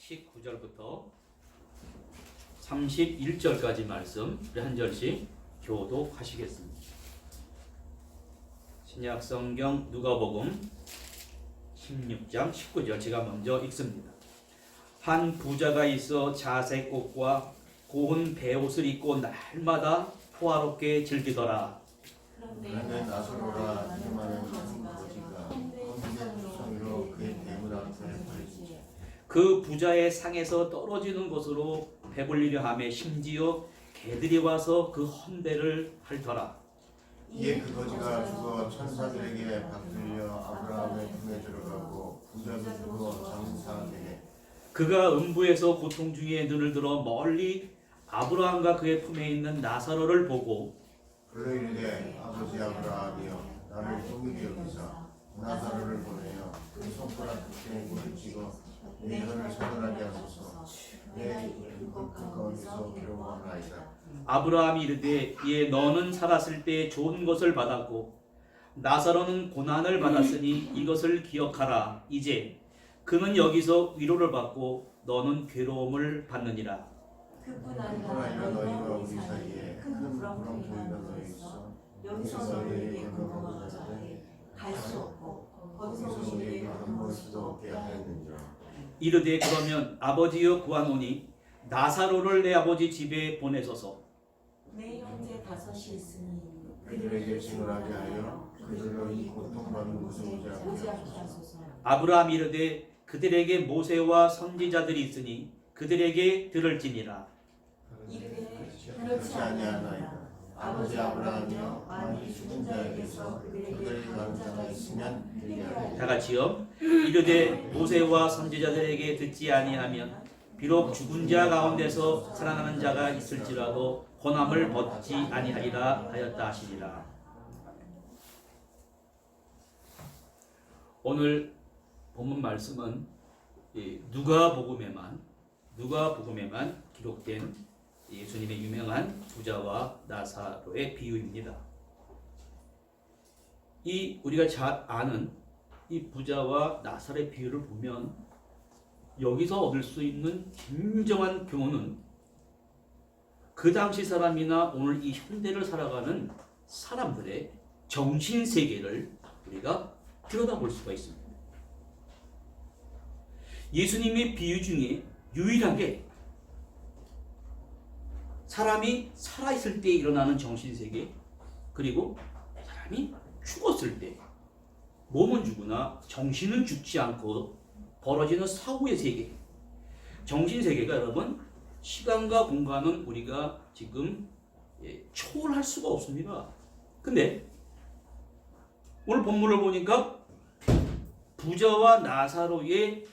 19절부터 31절까지 말씀 우리 한 절씩 교독하시겠습니다. 신약 성경 누가복음 16장 19절 제가 먼저 읽습니다. 한 부자가 있어 자색 옷과 고운 베옷을 입고 날마다 호화롭게 즐기더라. 그런데 나사로라 이름하는 거지가 황제 투성이로 그의 대문 앞에 버리지. 그 부자의 상에서 떨어지는 것으로 배불리려 하며 심지어 개들이 와서 그 헌배를 핥더라. 이에 그 거지가 죽어 천사들에게 받들려 아브라함의 품에 들어가고 부자도 죽어 장사되게. 그가 음부에서 고통 중에 눈을 들어 멀리 아브라함과 그의 품에 있는 나사로를 보고 불러 이르되 아버지 아브라함이여 나를 긍휼히 여기사 나사로를 보내어 그 손가락 끝에 물을 찍어 내 혀를 서늘하게 하소서. 내 이것 가까이서 괴로워하나이다. 아브라함이 이르되 이에 너는 살았을 때 좋은 것을 받았고 나사로는 고난을 받았으니 이것을 기억하라. 이제 그는 여기서 위로를 받고 너는 괴로움을 받느니라. 그뿐 그러나 아니라 너희와 우리 사이에 큰 부렁텅이가 부렁텅이가 너희 너희 있어. 여기서 너희에게 건강하자 하되 갈 수 없고 거기서 거기서 우리에게 우리에게 한 번수도 없게 하였느니라. 이르되 그러면 아버지여 구하노니 나사로를 내 아버지 집에 보내소서. 내 형제 다섯이 있으니 그들에게 증언하게 하여 그들로 이 고통받는 것을 오지 오지 않게 않게 하소서. 하소서. 아브라함이 이르되 그들에게 모세와 선지자들이 있으니 그들에게 들을지니라. 이르되 그렇지 아니하나이다. 아버지 아브라함이여 만일 죽은 자에게서 그들에게 가는 자가 있으면 들게 하라. 다 같이요. 이르되 모세와 선지자들에게 듣지 아니하면 비록 죽은 자 가운데서 살아나는 자가 있을지라도 고난을 벗지 아니하리라 하였다 하시니라. 오늘 본문 말씀은 누가복음에만 기록된 예수님의 유명한 부자와 나사로의 비유입니다. 이 우리가 잘 아는 이 부자와 나사로의 비유를 보면 여기서 얻을 수 있는 진정한 교훈은 그 당시 사람이나 오늘 이 현대를 살아가는 사람들의 정신세계를 우리가 들여다볼 수가 있습니다. 예수님의 비유 중에 유일하게 사람이 살아있을 때 일어나는 정신세계, 그리고 사람이 죽었을 때 몸은 죽으나 정신은 죽지 않고 벌어지는 사후의 세계, 정신세계가 여러분 시간과 공간은 우리가 지금 초월할 수가 없습니다. 근데 오늘 본문을 보니까 부자와 나사로의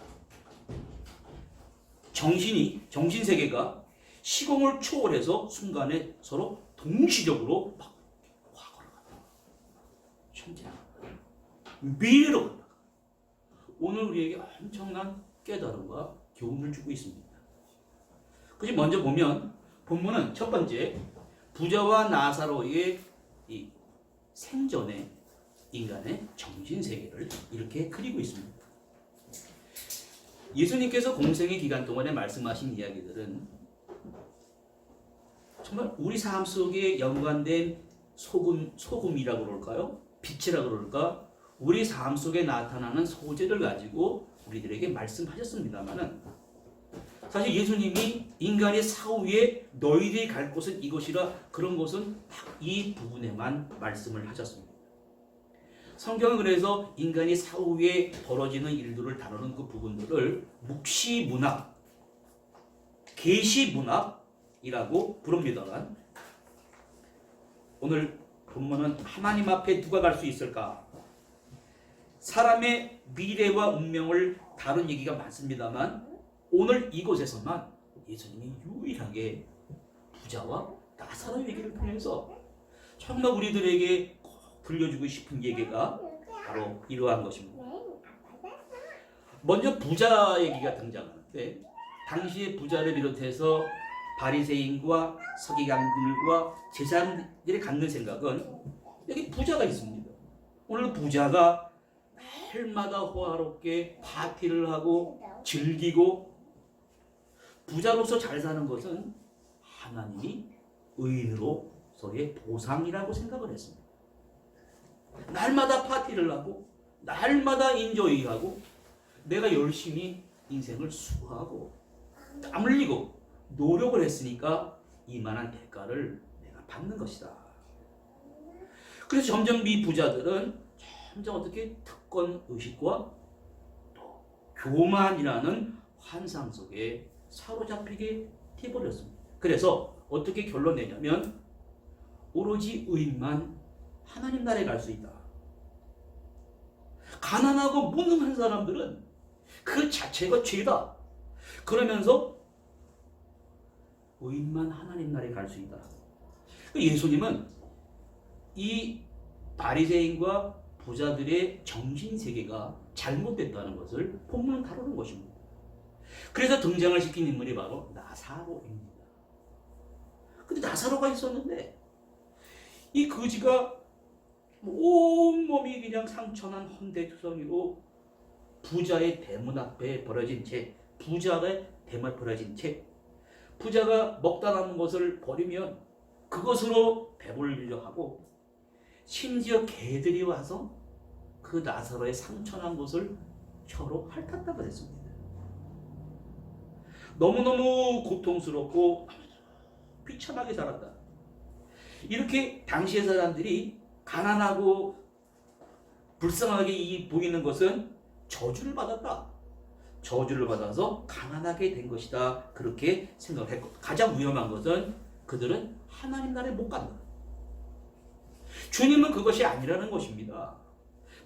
정신세계가 시공을 초월해서 순간에 서로 동시적으로 막 과거로 갔다, 현재로 갔다, 미래로 갔다. 오늘 우리에게 엄청난 깨달음과 교훈을 주고 있습니다. 그래서 먼저 보면 본문은 첫 번째 부자와 나사로의 이 생전의 인간의 정신세계를 이렇게 그리고 있습니다. 예수님께서 공생의 기간 동안에 말씀하신 이야기들은 정말 우리 삶 속에 연관된 소금이라고 그럴까요? 빛이라고 그럴까? 우리 삶 속에 나타나는 소재를 가지고 우리들에게 말씀하셨습니다만은 사실 예수님이 인간의 사후에 너희들이 갈 곳은 이곳이라 그런 것은 딱 이 부분에만 말씀을 하셨습니다. 성경은 그래서 인간이 사후에 벌어지는 일들을 다루는 그 부분들을 묵시문학, 계시문학이라고 부릅니다만 오늘 본문은 하나님 앞에 누가 갈 수 있을까? 사람의 미래와 운명을 다룬 얘기가 많습니다만 오늘 이곳에서만 예수님이 유일하게 부자와 나사로 얘기를 통해서 정말 우리들에게 꼭 들려주고 싶은 얘기가 바로 이러한 것입니다. 먼저 부자 얘기가 등장하는데 당시의 부자를 비롯해서 바리새인과 서기관들과 제사장들이 갖는 생각은 여기 부자가 있습니다. 오늘 부자가 날마다 호화롭게 파티를 하고 즐기고 부자로서 잘 사는 것은 하나님이 의인으로서의 보상이라고 생각을 했습니다. 날마다 파티를 하고 날마다 인조이하고 내가 열심히 인생을 수고하고 땀 흘리고 노력을 했으니까 이만한 대가를 내가 받는 것이다. 그래서 점점 이 부자들은 점점 어떻게 특권 의식과 또 교만이라는 환상 속에 사로잡히게 되어버렸습니다. 그래서 어떻게 결론 내냐면 오로지 의인만 하나님 나라에 갈 수 있다. 가난하고 무능한 사람들은 그 자체가 죄다. 그러면서 의인만 하나님 나라에 갈 수 있다. 예수님은 이 바리새인과 부자들의 정신세계가 잘못됐다는 것을 본문은 다루는 것입니다. 그래서 등장을 시킨 인물이 바로 나사로입니다. 근데 나사로가 있었는데 이 거지가 온몸이 그냥 상처난 헌대투성이로 부자의 대문 앞에 버려진 채, 부자의 대문 버려진 채, 부자가 먹다 남은 것을 버리면 그것으로 배불리려 하고 심지어 개들이 와서 그 나사로의 상처난 곳을 혀로 핥았다고 했습니다. 너무너무 고통스럽고 비참하게 살았다. 이렇게 당시의 사람들이 가난하고 불쌍하게 보이는 것은 저주를 받았다. 저주를 받아서 가난하게 된 것이다. 그렇게 생각했고 가장 위험한 것은 그들은 하나님 나라에 못 간다. 주님은 그것이 아니라는 것입니다.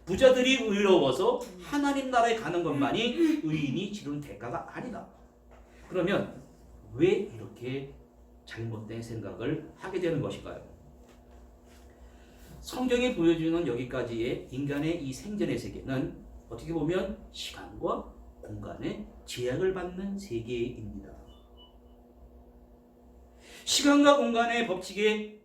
부자들이 의로워서 하나님 나라에 가는 것만이 의인이 치르는 대가가 아니다. 그러면 왜 이렇게 잘못된 생각을 하게 되는 것일까요? 성경이 보여주는 여기까지의 인간의 이 생전의 세계는 어떻게 보면 시간과 공간의 제약을 받는 세계입니다. 시간과 공간의 법칙에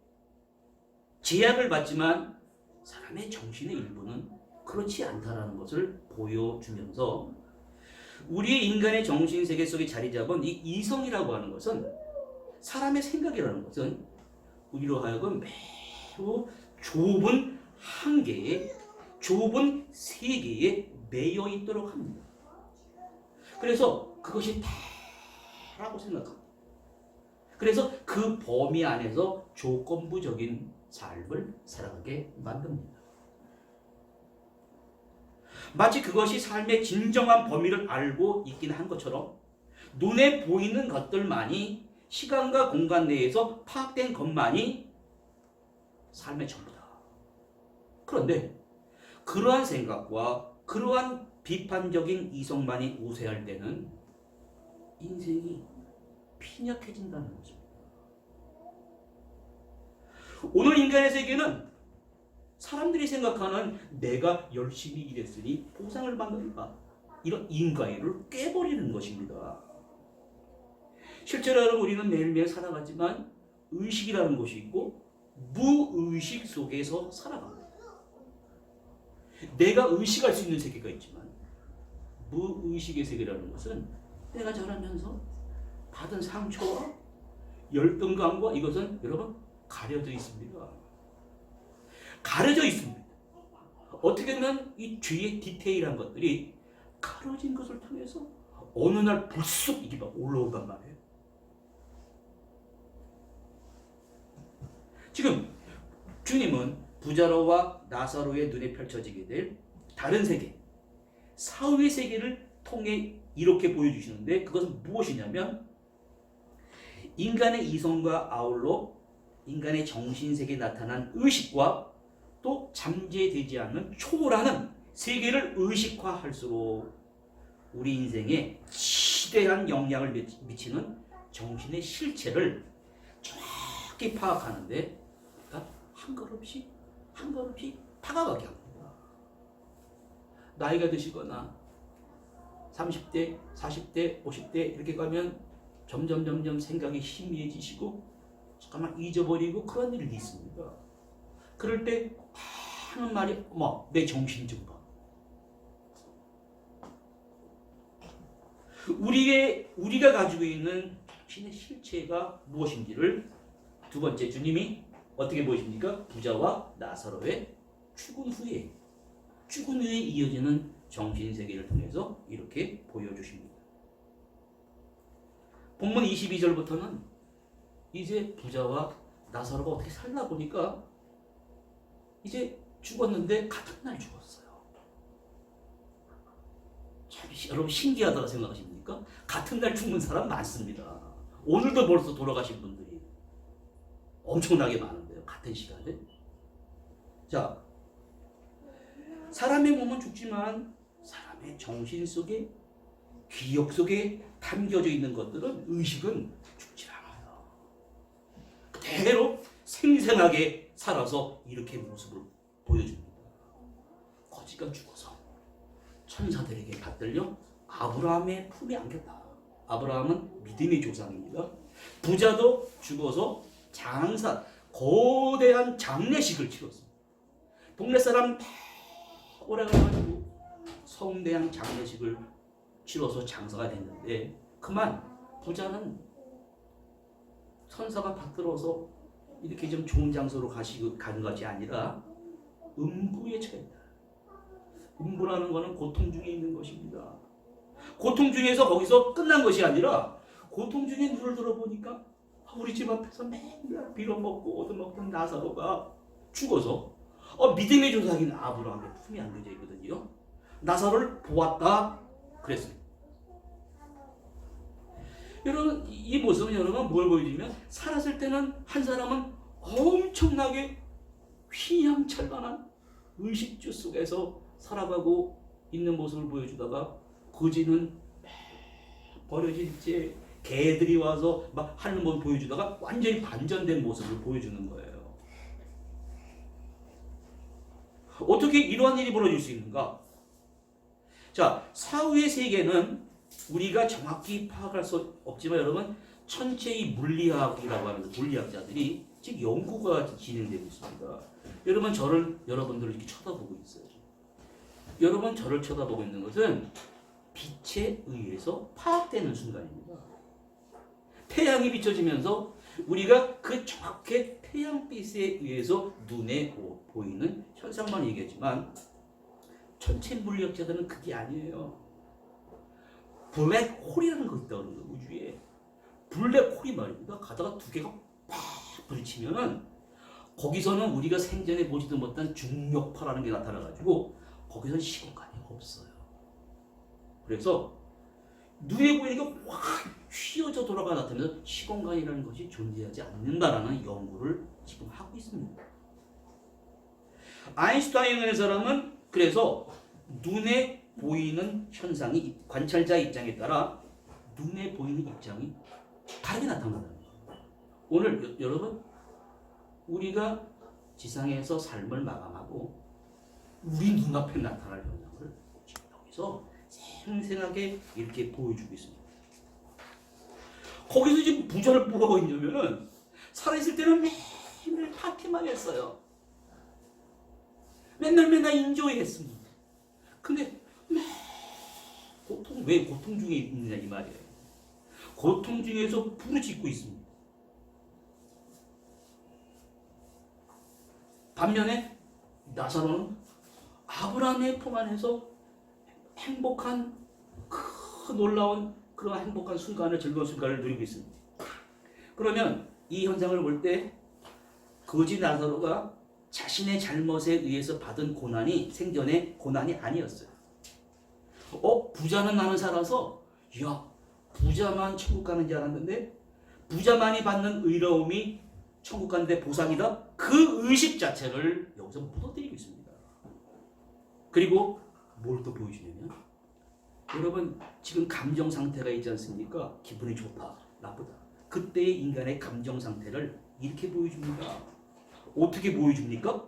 제약을 받지만 사람의 정신의 일부는 그렇지 않다라는 것을 보여주면서 우리 인간의 정신세계 속에 자리 잡은 이 이성이라고 하는 것은 사람의 생각이라는 것은 우리로 하여금 매우 좁은 한계에 좁은 세계에 매여 있도록 합니다. 그래서 그것이 다라고 생각합니다. 그래서 그 범위 안에서 조건부적인 삶을 살아가게 만듭니다. 마치 그것이 삶의 진정한 범위를 알고 있긴 한 것처럼 눈에 보이는 것들만이 시간과 공간 내에서 파악된 것만이 삶의 전부다. 그런데 그러한 생각과 그러한 비판적인 이성만이 우세할 때는 인생이 빈약해진다는 것입니다. 오늘 인간의 세계는 사람들이 생각하는 내가 열심히 일했으니 보상을 받는다. 이런 인과의를 깨버리는 것입니다. 실제로 우리는 매일매일 살아가지만 의식이라는 것이 있고 무의식 속에서 살아갑니다. 내가 의식할 수 있는 세계가 있지만 무의식의 세계라는 것은 내가 자라면서 받은 상처와 열등감과 이것은 여러분 가려져 있습니다. 가려져 있습니다. 어떻게 보면 이 죄의 디테일한 것들이 가려진 것을 통해서 어느 날 불쑥 이게 막 올라온단 말이에요. 지금 주님은 부자로와 나사로의 눈에 펼쳐지게 될 다른 세계, 사후의 세계를 통해 이렇게 보여주시는데 그것은 무엇이냐면 인간의 이성과 아울러 인간의 정신세계에 나타난 의식과 또 잠재되지 않는 초월하는 세계를 의식화할수록 우리 인생에 지대한 영향을 미치는 정신의 실체를 정확히 파악하는데 한 걸음씩 다가가게 합니다. 나이가 드시거나 30대, 40대, 50대 이렇게 가면 점점 생각이 희미해지시고 잠깐만 잊어버리고 그런 일이 있습니다. 그럴 때 하는 말이 내 정신 좀 봐. 우리가 가지고 있는 당신의 실체가 무엇인지를 두 번째 주님이 어떻게 보십니까? 부자와 나사로의 죽은 후에 이어지는 정신 세계를 통해서 이렇게 보여주십니다. 본문 22절부터는 이제 부자와 나사로가 어떻게 살다 보니까 이제 죽었는데 같은 날 죽었어요. 참 여러분 신기하다고 생각하십니까? 같은 날 죽는 사람 많습니다. 오늘도 벌써 돌아가신 분들이 엄청나게 많은데요. 같은 시간에. 자, 사람의 몸은 죽지만 사람의 정신 속에 기억 속에 담겨져 있는 것들은 의식은 죽지 않아요. 그대로 생생하게 살아서 이렇게 모습을 보여줍니다. 거지가 죽어서 천사들에게 받들려 아브라함의 품에 안겼다. 아브라함은 믿음의 조상입니다. 부자도 죽어서 거대한 장례식을 치렀습니다. 동네 사람 다 오래가지고 성대한 장례식을 치러서 장사가 됐는데 그만 부자는 천사가 받들어서 이렇게 좀 좋은 장소로 가는 것이 아니라 음부에 처했다. 음부라는 것은 고통 중에 있는 것입니다. 고통 중에서 거기서 끝난 것이 아니라 고통 중에 눈을 들어보니까 우리 집 앞에서 맨날 빌어먹고 얻어먹던 나사로가 죽어서 믿음의 조상인 아브라함의 품에 안겨져 있거든요. 나사로를 보았다 그랬습니다. 여러분 이 모습은 여러분 뭘 보여주면 살았을 때는 한 사람은 엄청나게 휘황찬란한 의식주 속에서 살아가고 있는 모습을 보여주다가 거지는 버려진 채 개들이 와서 막 하는 모습을 보여주다가 완전히 반전된 모습을 보여주는 거예요. 어떻게 이러한 일이 벌어질 수 있는가? 자, 사후의 세계는 우리가 정확히 파악할 수 없지만 여러분 천체의 물리학이라고 하는 물리학자들이 즉 연구가 진행되고 있습니다. 여러분들을 이렇게 쳐다보고 있어요. 여러분 저를 쳐다보고 있는 것은 빛에 의해서 파악되는 순간입니다. 태양이 비춰지면서 우리가 그 정확하게 태양빛에 의해서 눈에 보이는 현상만 얘기했지만 천체 물리학자들은 그게 아니에요. 블랙홀이라는 거 있다고 그러는 거예요. 우주에. 블랙홀이 말입니다. 가다가 두 개가 팍 부딪히면은 거기서는 우리가 생전에 보지도 못한 중력파라는 게 나타나가지고 거기서는 시공간이 없어요. 그래서 눈에 보이는 게 확 휘어져 돌아가 나타나면서 시공간이라는 것이 존재하지 않는다라는 연구를 지금 하고 있습니다. 아인슈타인이라는 사람은 그래서 눈에 보이는 현상이 관찰자 입장에 따라 눈에 보이는 입장이 다르게 나타난다는 거예요. 오늘 여러분 우리가 지상에서 삶을 마감하고 우리 눈앞에 나타날 현상을 지금 여기서 생생하게 이렇게 보여주고 있습니다. 거기서 지금 부자를 뭐라고 했냐면은 살아있을 때는 맨날 파티만 했어요. 맨날 인조이 했습니다. 근데 왜 고통 중에 있느냐 이 말이에요. 고통 중에서 부르짖고 있습니다. 반면에 나사로는 아브라함의 품 안에서 행복한 놀라운 그런 행복한 순간을 즐거운 순간을 누리고 있습니다. 그러면 이 현상을 볼 때 거지 나사로가 자신의 잘못에 의해서 받은 고난이 생전의 고난이 아니었어요. 부자는 나는 살아서 부자만 천국 가는 줄 알았는데 부자만이 받는 의로움이 천국 가는데 보상이다. 그 의식 자체를 여기서 묻어뜨리고 있습니다. 그리고 뭘 또 보여주냐면 여러분 지금 감정 상태가 있지 않습니까? 기분이 좋다, 나쁘다. 그때의 인간의 감정 상태를 이렇게 보여줍니다. 어떻게 보여줍니까?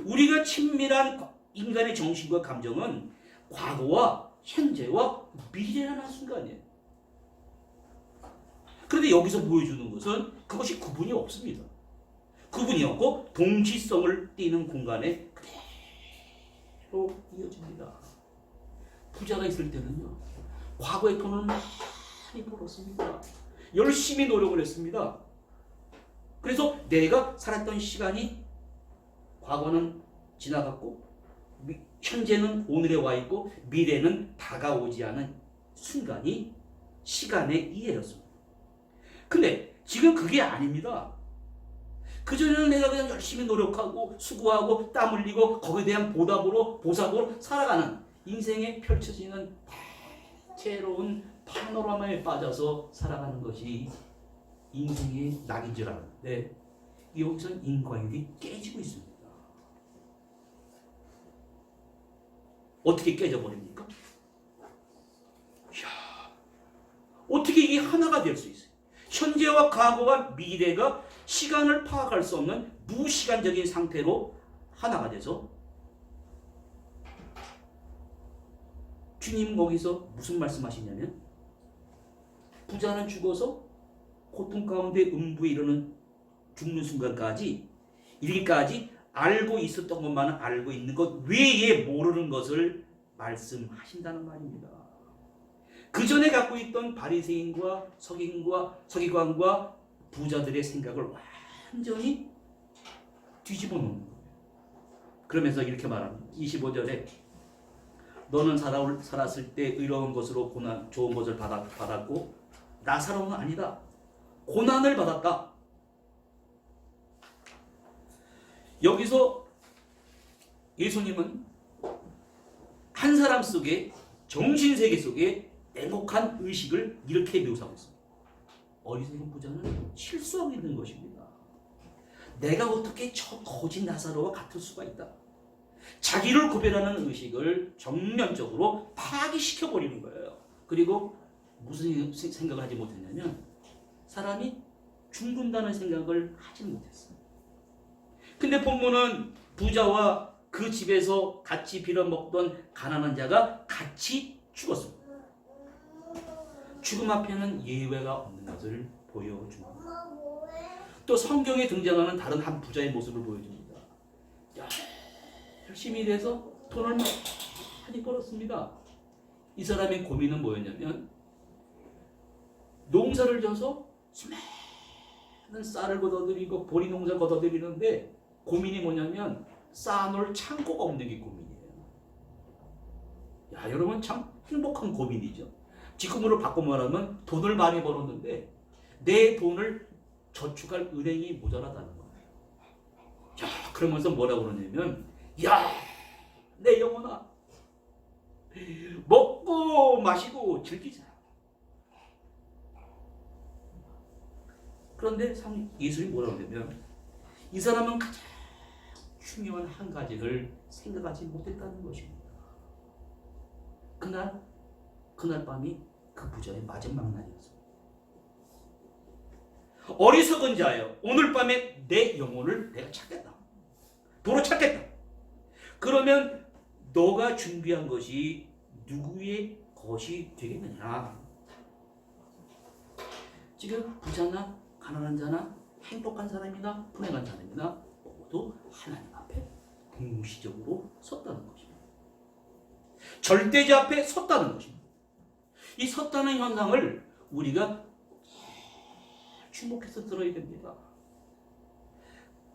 우리가 친밀한 인간의 정신과 감정은 과거와 현재와 미래라는 순간이에요. 그런데 여기서 보여주는 것은 그것이 구분이 없습니다. 구분이 없고 동시성을 띠는 공간에 그대로 이어집니다. 부자가 있을 때는요 과거에 돈을 많이 벌었습니다. 열심히 노력을 했습니다. 그래서 내가 살았던 시간이 과거는 지나갔고 현재는 오늘에 와 있고 미래는 다가오지 않은 순간이 시간의 이해였습니다. 근데 지금 그게 아닙니다. 그전에는 내가 그냥 열심히 노력하고 수고하고 땀 흘리고 거기에 대한 보답으로 살아가는 인생에 펼쳐지는 새로운 파노라마에 빠져서 살아가는 것이 인생의 낙인 줄 알았는데 여기서 인과율이 깨지고 있습니다. 어떻게 깨져버립니까? 이야, 어떻게 이게 하나가 될 수 있어요? 현재와 과거와 미래가 시간을 파악할 수 없는 무시간적인 상태로 하나가 돼서 주님 거기서 무슨 말씀하시냐면 부자는 죽어서 고통 가운데 음부에 이르는 죽는 순간까지 이르기까지 알고 있었던 것만은 알고 있는 것 외에 모르는 것을 말씀하신다는 말입니다. 그 전에 갖고 있던 바리새인과 서기관과 부자들의 생각을 완전히 뒤집어 놓는 거예요. 그러면서 이렇게 말합니다. 25절에 너는 살았을 때 의로운 것으로 고난, 좋은 것을 받았고 나사로는 아니다. 고난을 받았다. 여기서 예수님은 한 사람 속에 정신세계 속에 냉혹한 의식을 이렇게 묘사하고 있습니다. 어리석은 부자는 실수하고 있는 것입니다. 내가 어떻게 저 거짓 나사로와 같을 수가 있다. 자기를 구별하는 의식을 정면적으로 파기시켜버리는 거예요. 그리고 무슨 생각을 하지 못했냐면 사람이 죽는다는 생각을 하지 못했어요. 근데 본문은 부자와 그 집에서 같이 빌어먹던 가난한 자가 같이 죽었습니다. 죽음 앞에는 예외가 없는 것을 보여줍니다. 또 성경에 등장하는 다른 한 부자의 모습을 보여줍니다. 열심히 일해서 돈을 많이 벌었습니다. 이 사람의 고민은 뭐였냐면 농사를 져서 수많은 쌀을 걷어들이고 보리 농사를 걷어들이는데 고민이 뭐냐면 쌓아놓을 창고가 없는 게 고민이에요. 여러분 참 행복한 고민이죠. 지금으로 바꿔 말하면 돈을 많이 벌었는데 내 돈을 저축할 은행이 모자라다는 거예요. 그러면서 뭐라고 그러냐면 내 영혼아 먹고 마시고 즐기자. 그런데 예수님이 뭐라고 그러냐면 이 사람은 가장 중요한 한 가지를 생각하지 못했다는 것입니다. 그날 밤이 그 부자의 마지막 날이었습니다. 어리석은 자여 오늘 밤에 내 영혼을 내가 찾겠다. 도로 찾겠다. 그러면 너가 준비한 것이 누구의 것이 되겠느냐. 지금 부자나 가난한 자나 행복한 사람이나 불행한 사람이나 모두 하나님 앞에 공시적으로 섰다는 것입니다. 절대자 앞에 섰다는 것입니다. 이 섰다는 현상을 우리가 주목해서 들어야 됩니다.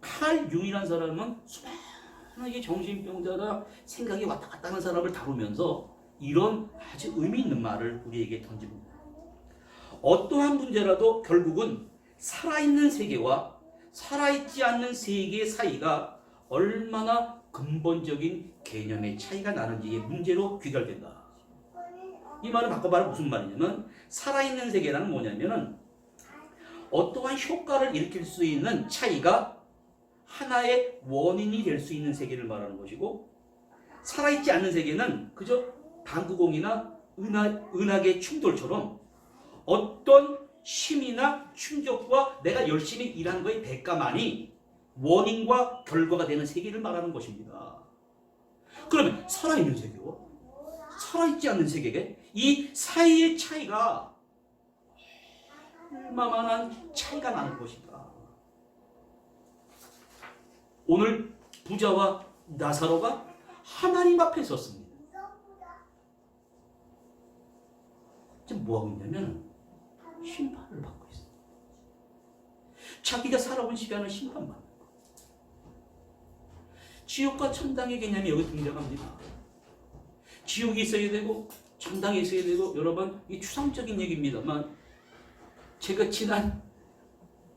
칼 융이라는 사람은 수많은 정신병자나 생각이 왔다 갔다 하는 사람을 다루면서 이런 아주 의미 있는 말을 우리에게 던집니다. 어떠한 문제라도 결국은 살아있는 세계와 살아있지 않는 세계의 사이가 얼마나 근본적인 개념의 차이가 나는지의 문제로 귀결된다. 이 말을 바꿔 말하면 무슨 말이냐면 살아있는 세계라는 뭐냐면은 어떠한 효과를 일으킬 수 있는 차이가 하나의 원인이 될 수 있는 세계를 말하는 것이고 살아있지 않는 세계는 그저 당구공이나 은하계 충돌처럼 어떤 힘이나 충격과 내가 열심히 일한 거의 대가만이 원인과 결과가 되는 세계를 말하는 것입니다. 그러면 살아있는 세계와 살아있지 않는 세계 이 사이의 차이가 얼마만한 차이가 나는 것인가. 오늘 부자와 나사로가 하나님 앞에 섰습니다. 지금 뭐 하고 있냐면 심판을 받고 있어요. 자기가 살아온 시간을 심판받는 거예요. 지옥과 천당의 개념이 여기 등장합니다. 지옥이 있어야 되고 천당이 있어야 되고, 여러분 이 추상적인 얘기입니다만 제가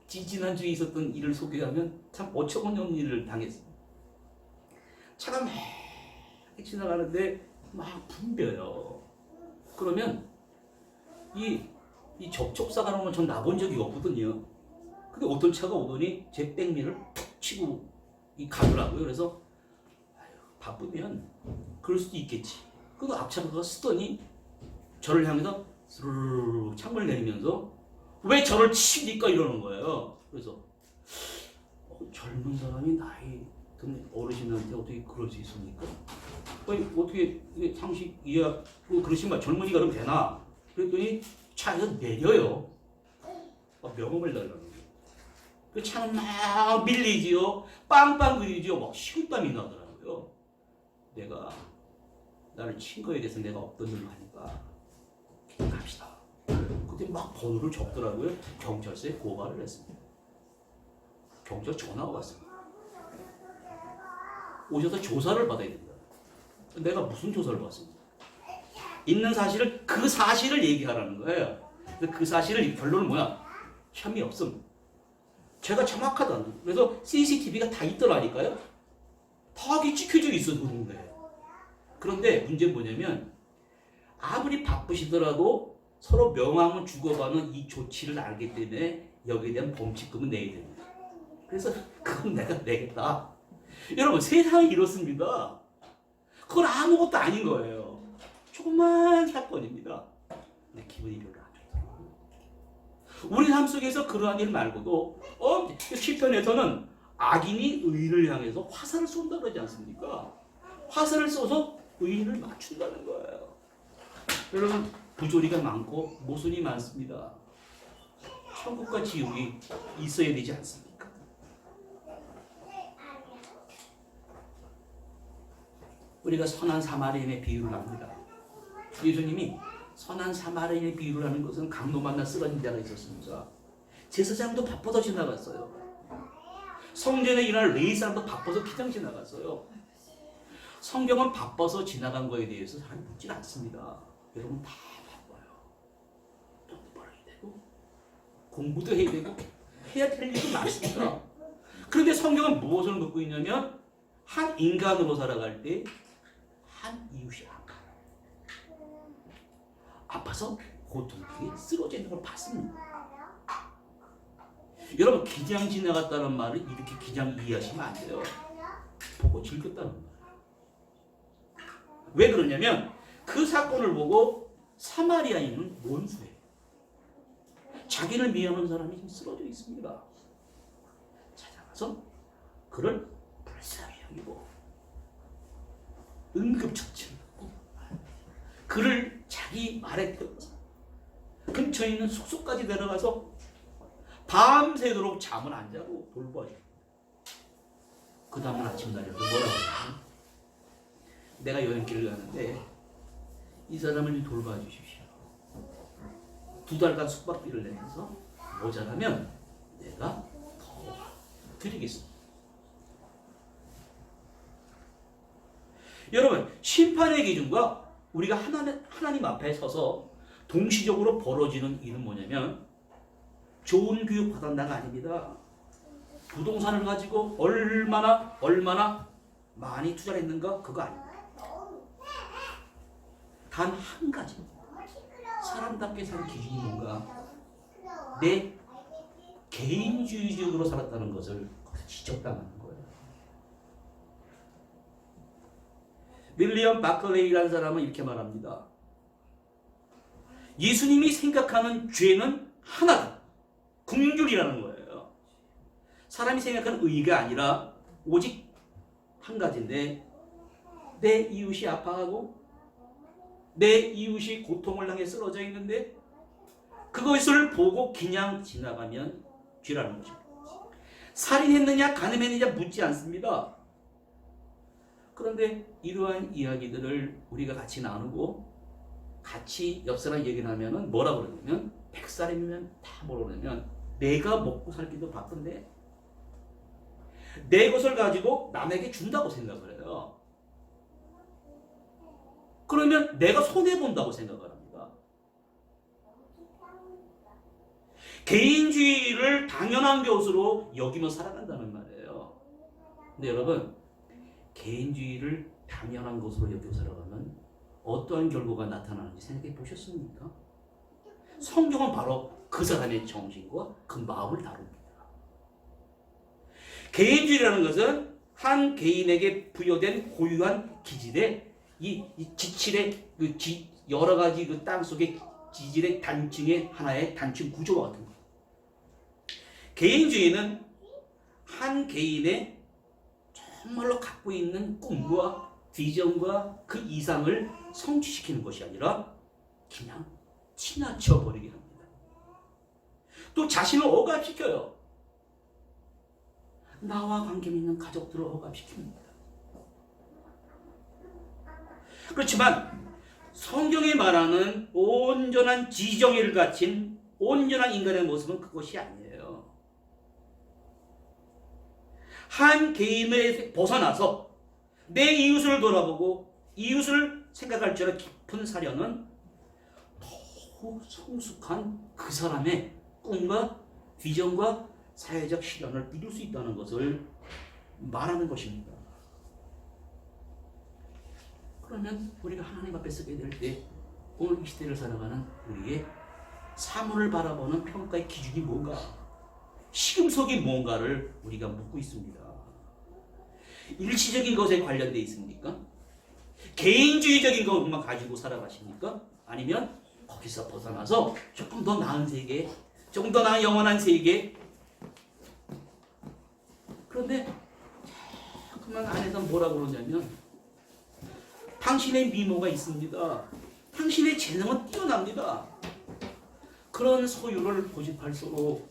지지난주에 있었던 일을 소개하면 참 어처구니없는 일을 당했습니다. 차가 막 지나가는데 막 붐벼요. 그러면 이 접촉사가 오면 전 나본 적이 없거든요. 근데 어떤 차가 오더니 제 백미를 툭 치고 가더라고요. 그래서 아유, 바쁘면 그럴 수도 있겠지. 그리고 앞차가 쓰더니 저를 향해서 스르르 창문을 내리면서 왜 저를 치니까 이러는 거예요. 그래서 젊은 사람이 나이 든 어르신한테 어떻게 그럴 수 있습니까? 아니, 어떻게 이게 상식 이해하고 그러시면 젊은이가 그러면 되나? 그랬더니 차에서 내려요. 명함을 달라는 거예요. 그 차는 막 밀리지요. 빵빵 그리지요. 막 식은땀이 나더라고요. 내가 나를 친 거에 대해서 내가 없던 일을 하니까 갑시다. 그때 막 번호를 적더라고요. 경찰서에 고발을 했습니다. 경찰 전화가 왔습니다. 오셔서 조사를 받아야 된다. 내가 무슨 조사를 받습니까? 있는 사실을, 그 사실을 얘기하라는 거예요. 그 사실을, 결론은 뭐야? 혐의 없음. 제가 정확하다. 그래서 CCTV가 다 있더라니까요. 다 찍혀져 있었던 거예요. 그런데 문제는 뭐냐면 아무리 바쁘시더라도 서로 명함을 주고받는 이 조치를 알기 때문에 여기에 대한 범칙금은 내야 됩니다. 그래서 그건 내가 내겠다. 여러분, 세상이 이렇습니다. 그건 아무것도 아닌 거예요. 조그만 사건입니다. 근데 기분이 별로 안 좋더라고요. 우리 삶 속에서 그러한 일 말고도 시편에서는 악인이 의인을 향해서 화살을 쏜다 그러지 않습니까? 화살을 쏘서 의인을 맞춘다는 거예요. 여러분, 부조리가 많고 모순이 많습니다. 천국과 지옥이 있어야 되지 않습니까? 우리가 선한 사마리아인의 비유를 합니다. 예수님이 선한 사마리아인의 비유를 하는 것은 강도 만나 쓰러진 자가 있었습니다. 제사장도 바빠서 지나갔어요. 성전에 일하는 레위사람도 바빠서 기장 지나갔어요. 성경은 바빠서 지나간 거에 대해서 잘 묻지 않습니다. 여러분 다 바빠요. 돈도 벌어야 되고 공부도 해야 되고 해야 될 일도 많습니다. 그런데 성경은 무엇을 묻고 있냐면 한 인간으로 살아갈 때 한 이웃이 아파서 고통중에 쓰러지는 걸 봤습니다. 여러분, 기장 지나갔다는 말을 이렇게 기장 이해하시면 안 돼요. 보고 즐겼다는 거예요. 왜 그러냐면 그 사건을 보고 사마리아인은 원수예요. 자기를 미워하는 사람이 지금 쓰러져 있습니다. 찾아가서 그를 불쌍히 여기고 응급처치를 하고 그를 자기 말에 태워서 근처에 있는 숙소까지 내려가서 밤새도록 잠을 안 자고 돌봐줘요. 그 다음날 아침 날이라도 뭐라고 하냐면 내가 여행길을 가는데 이 사람을 돌봐주십시오. 2달간 숙박비를 내면서 모자라면 내가 더 드리겠습니다. 여러분, 심판의 기준과 우리가 하나님 앞에 서서 동시적으로 벌어지는 일은 뭐냐면 좋은 교육 받았나가 아닙니다. 부동산을 가지고 얼마나 많이 투자를 했는가 그거 아닙니다. 단 한 가지 사람답게 사는 기준이 뭔가 내 개인주의적으로 살았다는 것을 지적당하는 거예요. 윌리엄 바클레이라는 사람은 이렇게 말합니다. 예수님이 생각하는 죄는 하나다. 굶주리라는 거예요. 사람이 생각하는 의가 아니라 오직 한 가지인데 내 이웃이 아파하고 내 이웃이 고통을 당해 쓰러져 있는데 그것을 보고 그냥 지나가면 죄라는 거죠. 살인했느냐 간음했느냐 묻지 않습니다. 그런데 이러한 이야기들을 우리가 같이 나누고 같이 옆 사람 얘기를 하면은 뭐라 그러냐면 100살이면 다 뭐라 그러냐면 내가 먹고 살기도 바쁜데 내 것을 가지고 남에게 준다고 생각을 해요. 그러면 내가 손해본다고 생각을 합니다. 개인주의를 당연한 것으로 여기며 살아간다는 말이에요. 근데 여러분, 개인주의를 당연한 것으로 여기며 살아가면 어떠한 결과가 나타나는지 생각해 보셨습니까? 성경은 바로 그 사람의 정신과 그 마음을 다룹니다. 개인주의라는 것은 한 개인에게 부여된 고유한 기질의 이 지질의 여러 가지 그 땅 속의 지질의 단층의 하나의 단층 구조와 같은 것. 개인주의는 한 개인의 정말로 갖고 있는 꿈과 비전과 그 이상을 성취시키는 것이 아니라 그냥 지나쳐 버리게 합니다. 또 자신을 억압시켜요. 나와 관계있는 가족들을 억압시킵니다. 그렇지만 성경이 말하는 온전한 지정의를 갖춘 온전한 인간의 모습은 그것이 아니에요. 한 개인을 벗어나서 내 이웃을 돌아보고 이웃을 생각할 줄 아는 깊은 사려는 더욱 성숙한 그 사람의 꿈과 비전과 사회적 실현을 이룰 수 있다는 것을 말하는 것입니다. 그러면 우리가 하나님 앞에 서게 될 때 오늘 이 시대를 살아가는 우리의 사물을 바라보는 평가의 기준이 뭔가, 시금석이 뭔가를 우리가 묻고 있습니다. 일시적인 것에 관련되어 있습니까? 개인주의적인 것만 가지고 살아가십니까? 아니면 거기서 벗어나서 조금 더 나은 세계, 조금 더 나은 영원한 세계. 그런데 자꾸만 안에서 뭐라고 그러냐면 당신의 미모가 있습니다. 당신의 재능은 뛰어납니다. 그런 소유를 고집할수록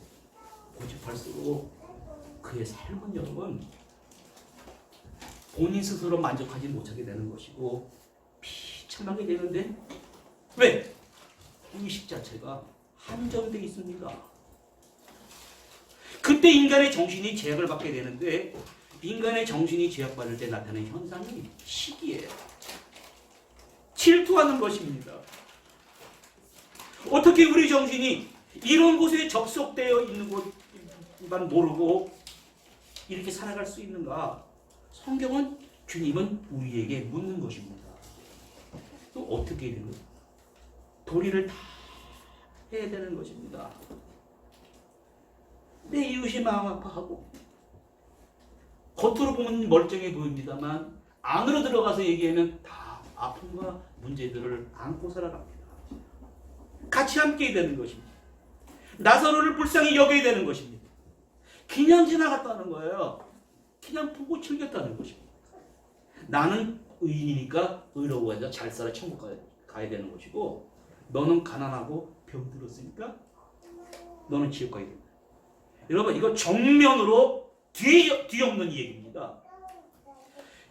그의 삶은 여러분 본인 스스로 만족하지 못하게 되는 것이고 비참하게 되는데 왜? 의식 자체가 한정되어 있습니다. 그때 인간의 정신이 제약을 받게 되는데 인간의 정신이 제약받을 때 나타나는 현상이 시기예요. 질투하는 것입니다. 어떻게 우리 정신이 이런 곳에 접속되어 있는 것만 모르고 이렇게 살아갈 수 있는가? 성경은, 주님은 우리에게 묻는 것입니다. 또 어떻게 해야 되는 거예요? 도리를 다 해야 되는 것입니다. 내 이웃이 마음 아파하고 겉으로 보면 멀쩡해 보입니다만 안으로 들어가서 얘기하면 다 아픔과 문제들을 안고 살아갑니다. 같이 함께 되는 것입니다. 나사로를 불쌍히 여겨야 되는 것입니다. 그냥 지나갔다는 거예요. 그냥 보고 즐겼다는 것입니다. 나는 의인이니까 의로워서 잘 살아 천국 가야 되는 것이고 너는 가난하고 병들었으니까 너는 지옥 가야 된다. 여러분 이거 정면으로 뒤엎는 얘기입니다.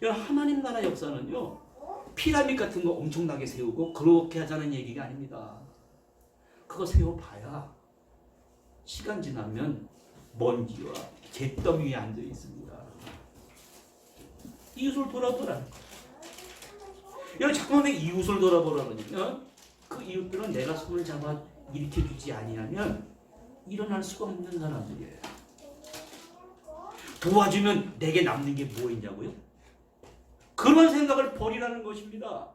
여러분 하나님 나라 역사는요 피라미드 같은 거 엄청나게 세우고 그렇게 하자는 얘기가 아닙니다. 그거 세워봐야 시간 지나면 먼지와 잿더미 위에 앉아 있습니다. 이웃을 돌아보라는 거예요. 여러분 자꾸만 왜 이웃을 돌아보라 그러냐면 그 이웃들은 내가 손을 잡아 일으켜주지 아니하면 일어날 수가 없는 사람들이에요. 도와주면 내게 남는 게 뭐 있냐고요? 그런 생각을 버리라는 것입니다.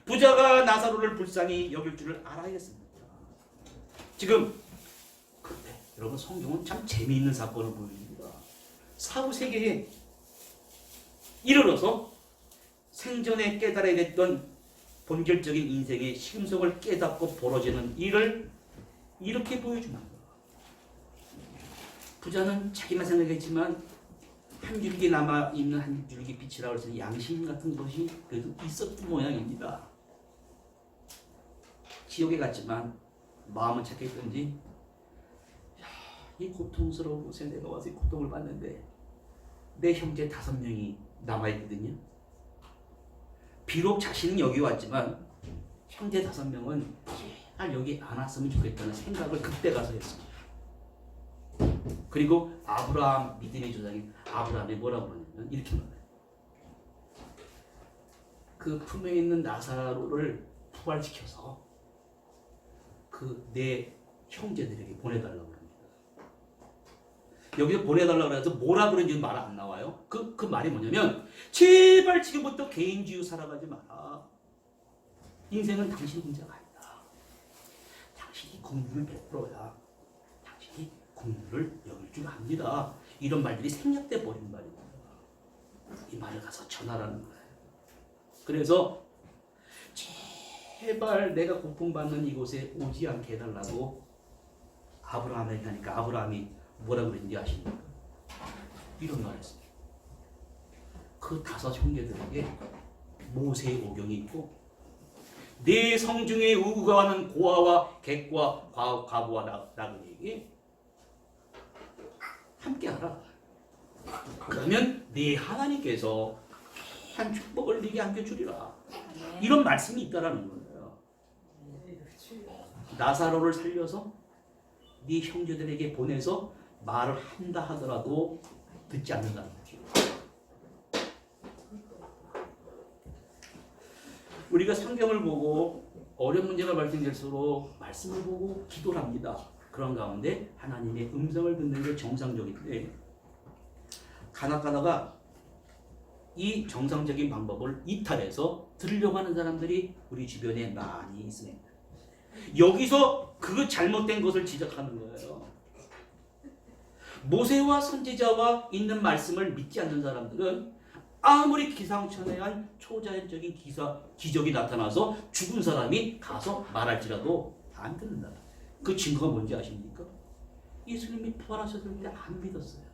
부자가 나사로를 불쌍히 여길 줄을 알아야겠습니다. 지금 그런데 여러분 성경은 참 재미있는 사건을 보여줍니다. 사후 세계에 이르러서 생전에 깨달아야 됐던 본결적인 인생의 심성을 깨닫고 벌어지는 일을 이렇게 보여주는 거예요. 부자는 자기만 생각했지만 한 줄기 남아있는 한 줄기 빛이라고 해서 양심 같은 것이 그래도 있었던 모양입니다. 지옥에 갔지만 마음은 착했던지 이 고통스러운 곳에 내가 와서 이 고통을 받는데 내 형제 5명이 남아있거든요. 비록 자신은 여기 왔지만 형제 5명은 제발 여기 안 왔으면 좋겠다는 생각을 그때 가서 했습니다. 그리고 아브라함 믿음의 조상인 아브라함이 뭐라고 그러냐면 이렇게 말해요. 그 품에 있는 나사로를 부활시켜서 그 내 형제들에게 보내달라고 합니다. 여기서 보내달라고 해서 뭐라 그런지 말 안 나와요. 그 말이 뭐냐면 제발 지금부터 개인주의 살아가지 마라. 인생은 당신 문제가 아니다. 당신이 국률을 베풀어야 당신이 국률을 여길 줄 압니다. 이런 말들이 생략돼 버린 말입니다. 이 말을 가서 전하라는 거예요. 그래서 제발 내가 고통받는 이곳에 오지 않게 해달라고 아브라함에게 하니까 아브라함이 뭐라 그랬는지 아십니까? 이런 말을 했습니다. 그 5 형제들에게 모세의 오경이 있고 네 성중에 우거하는 고아와 객과 과부와 나그네에게 함께하라. 그러면 네 하나님께서 한 축복을 네게 안겨주리라. 이런 말씀이 있다라는 거예요. 나사로를 살려서 네 형제들에게 보내서 말을 한다 하더라도 듣지 않는다는 거죠. 우리가 성경을 보고 어려운 문제가 발생될수록 말씀을 보고 기도를 합니다. 그런 가운데 하나님의 음성을 듣는 게 정상적인데 가다가 이 정상적인 방법을 이탈해서 들으려고 하는 사람들이 우리 주변에 많이 있습니다. 여기서 그 잘못된 것을 지적하는 거예요. 모세와 선지자와 있는 말씀을 믿지 않는 사람들은 아무리 기상천외한 초자연적인 기적이 나타나서 죽은 사람이 가서 말할지라도 안 듣는다. 그 증거가 뭔지 아십니까? 예수님이 부활하셨을 때 안 믿었어요.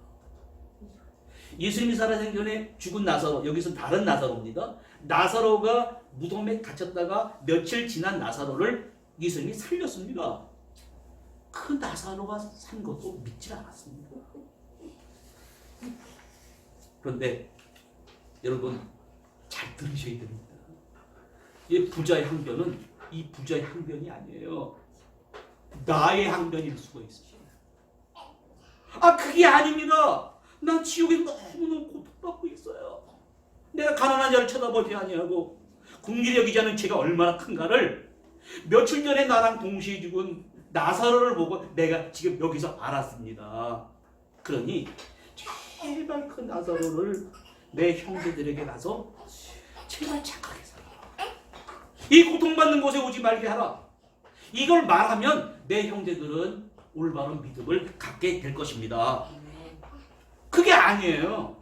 예수님이 살아생전에 죽은 나사로, 여기서 다른 나사로입니다. 나사로가 무덤에 갇혔다가 며칠 지난 나사로를 예수님이 살렸습니다. 그 나사로가 산 것도 믿지 않았습니다. 그런데 여러분 잘 들으셔야 됩니다. 이 부자의 항변은 이 부자의 항변이 아니에요. 나의 항변일 수가 있으시죠. 그게 아닙니다. 난 지옥에 너무너무 고통받고 있어요. 내가 가난한 자를 쳐다보지 아니하고 국리를 여기지 않은 죄가 얼마나 큰가를 며칠 전에 나랑 동시에 죽은 나사로를 보고 내가 지금 여기서 알았습니다. 그러니 제발 그 나사로를 내 형제들에게 가서 제발 착하게 살아라. 이 고통받는 곳에 오지 말게 하라. 이걸 말하면 내 형제들은 올바른 믿음을 갖게 될 것입니다. 그게 아니에요.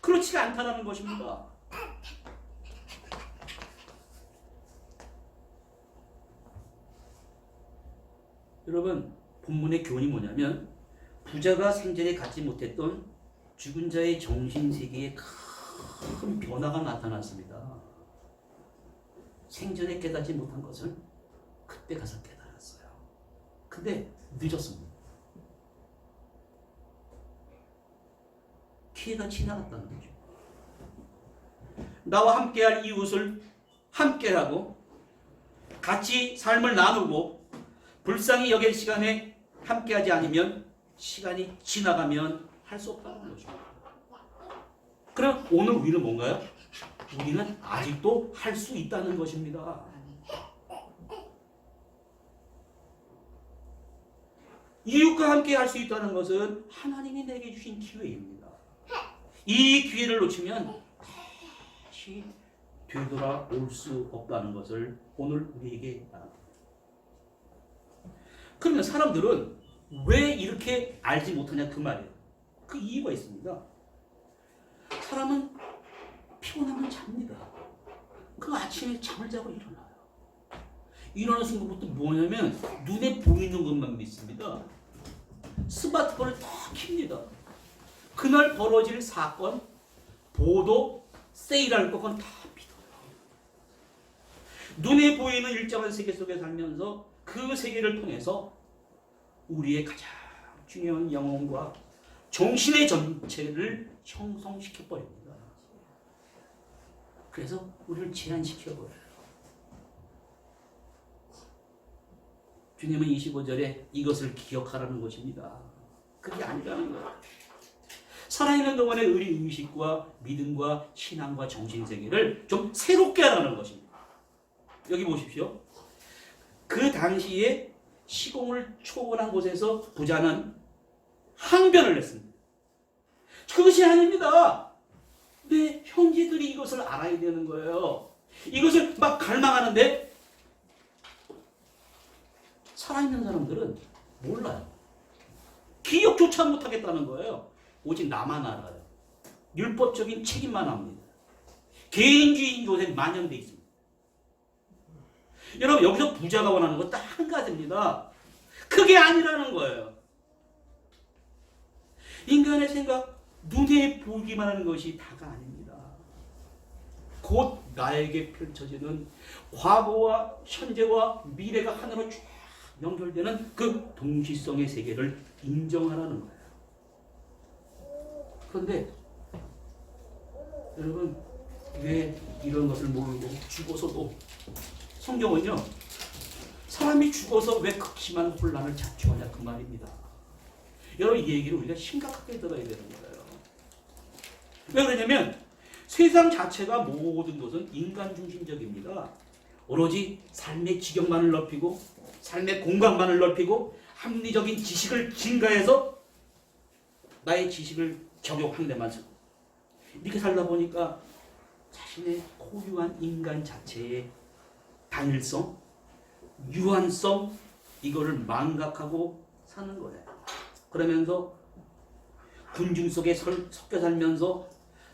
그렇지가 않다는 것입니다. 여러분 본문의 교훈이 뭐냐면 부자가 생전에 갖지 못했던 죽은 자의 정신세계에 큰 변화가 나타났습니다. 생전에 깨닫지 못한 것을 그때 가서 깨달았어요. 근데 늦었습니다. 기회가 지나갔다는 거죠. 나와 함께할 이웃을 함께하고 같이 삶을 나누고 불쌍히 여길 시간에 함께하지 않으면 시간이 지나가면 할 수 없다는 거죠. 그럼 오늘 우리는 뭔가요? 우리는 아직도 할 수 있다는 것입니다. 이웃과 함께 할 수 있다는 것은 하나님이 내게 주신 기회입니다. 이 기회를 놓치면 다시 되돌아올 수 없다는 것을 오늘 우리에게 말합니다. 그러면 사람들은 왜 이렇게 알지 못하냐 그 말이에요. 그 이유가 있습니다. 사람은 피곤하면 잡니다. 그 아침에 잠을 자고 일어나요. 일어나는 순간부터 뭐냐면 눈에 보이는 것만 믿습니다. 스마트폰을 딱 켭니다. 그날 벌어질 사건, 보도, 세일할 것은 다 믿어요. 눈에 보이는 일정한 세계 속에 살면서 그 세계를 통해서 우리의 가장 중요한 영혼과 정신의 전체를 형성시켜버립니다. 그래서 우리를 제한시켜버려요. 주님은 25절에 이것을 기억하라는 것입니다. 그게 아니라는 거예요. 살아있는 동안의 의식과 믿음과 신앙과 정신세계를 좀 새롭게 하라는 것입니다. 여기 보십시오. 그 당시에 시공을 초월한 곳에서 부자는 항변을 했습니다. 그것이 아닙니다. 내 형제들이 이것을 알아야 되는 거예요. 이것을 막 갈망하는데 살아있는 사람들은 몰라요. 기억조차 못하겠다는 거예요. 오직 나만 알아요. 율법적인 책임만 합니다. 개인주의 요새 만연되어 있습니다. 여러분 여기서 부자가 원하는 건 딱 한 가지입니다. 그게 아니라는 거예요. 인간의 생각, 눈에 보기만 하는 것이 다가 아닙니다. 곧 나에게 펼쳐지는 과거와 현재와 미래가 하나로 쫙 연결되는 그 동시성의 세계를 인정하라는 거예요. 그런데 여러분 왜 이런 것을 모르고 죽어서도 성경은요 사람이 죽어서 왜 극심한 혼란을 자초하냐 그 말입니다. 여러분 이 얘기를 우리가 심각하게 들어야 되는 거예요. 왜 그러냐면 세상 자체가 모든 것은 인간 중심적입니다. 오로지 삶의 지경만을 넓히고 삶의 공간만을 넓히고 합리적인 지식을 증가해서 나의 지식을 적용한 데만 쓰고 이렇게 살다 보니까 자신의 고유한 인간 자체의 단일성, 유한성 이거를 망각하고 사는 거예요. 그러면서 군중 속에 섞여 살면서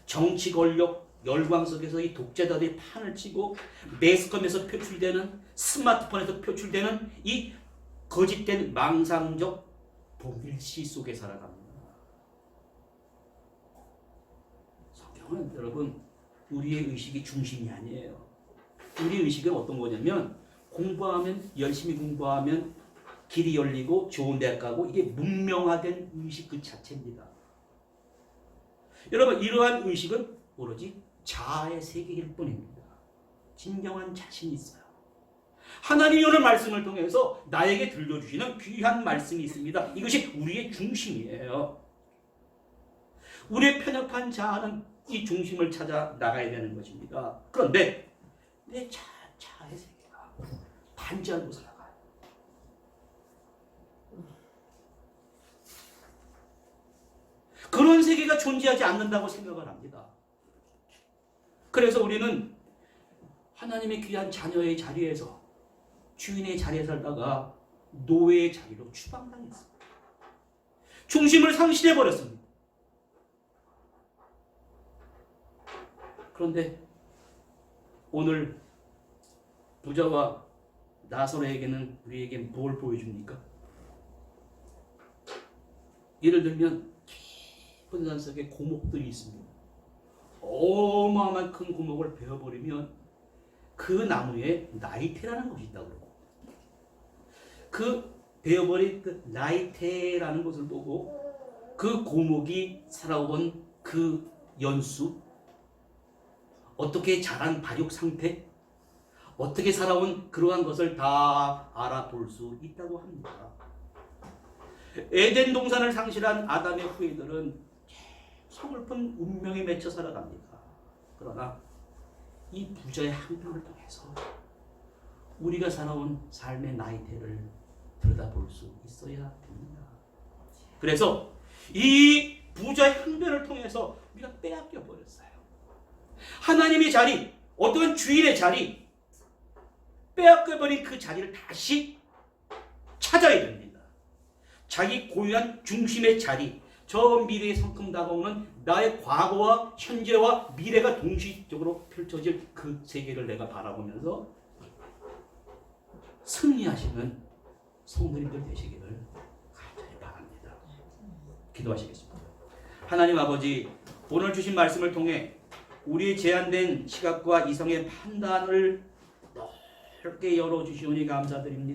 정치 권력 열광 속에서 이 독재자들이 판을 치고 매스컴에서 표출되는 스마트폰에서 표출되는 이 거짓된 망상적 봉일시 속에 살아갑니다. 성경은 여러분 우리의 의식이 중심이 아니에요. 우리의 의식은 어떤 거냐면 공부하면 열심히 공부하면 길이 열리고 좋은 대학 가고 이게 문명화된 의식 그 자체입니다. 여러분 이러한 의식은 오로지 자아의 세계일 뿐입니다. 진정한 자신이 있어요. 하나님이 오늘 말씀을 통해서 나에게 들려주시는 귀한 말씀이 있습니다. 이것이 우리의 중심이에요. 우리의 편협한 자아는 이 중심을 찾아 나가야 되는 것입니다. 그런데 내 자아의 세계가 반지하고 살아가요. 그런 세계가 존재하지 않는다고 생각을 합니다. 그래서 우리는 하나님의 귀한 자녀의 자리에서 주인의 자리에 살다가 노예의 자리로 추방당했습니다. 중심을 상실해버렸습니다. 그런데 오늘 부자와 나사로에게는 우리에게 뭘 보여줍니까? 예를 들면 깊은 산속에 고목들이 있습니다. 어마어마한 큰 고목을 베어버리면 그 나무에 나이테라는 것이 있다고 그러고 그 베어버린 그 나이테라는 것을 보고 그 고목이 살아온 그 연수 어떻게 자란 발육 상태 어떻게 살아온 그러한 것을 다 알아볼 수 있다고 합니다. 에덴 동산을 상실한 아담의 후예들은 서글픈 운명에 맺혀 살아갑니다. 그러나 이 부자의 항변을 통해서 우리가 살아온 삶의 나이테를 들여다볼 수 있어야 됩니다. 그래서 이 부자의 항변을 통해서 우리가 빼앗겨 버렸어요. 하나님의 자리, 어떤 주인의 자리, 빼앗겨버린 그 자리를 다시 찾아야 됩니다. 자기 고유한 중심의 자리, 저 미래에 성큼 다가오는 나의 과거와 현재와 미래가 동시적으로 펼쳐질 그 세계를 내가 바라보면서 승리하시는 성도님들 되시기를 간절히 바랍니다. 기도하시겠습니다. 하나님 아버지, 오늘 주신 말씀을 통해 우리의 제한된 시각과 이성의 판단을 넓게 열어주시오니 감사드립니다.